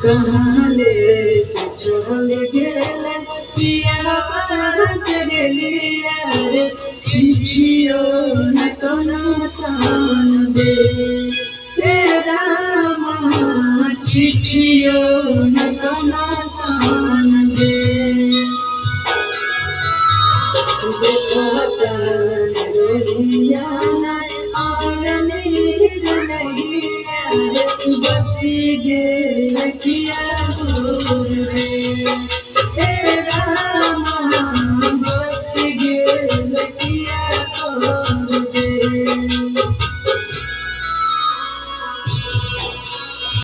कहाँ लेके चल गेले पिया तेरे लिए रे चिट्ठियों न कोना सान दे तेरा माँ चिट्ठियों न कोना सान दे देखो तरिया नहीं आंगनीर नहीं रे बसी गे किया दूर रे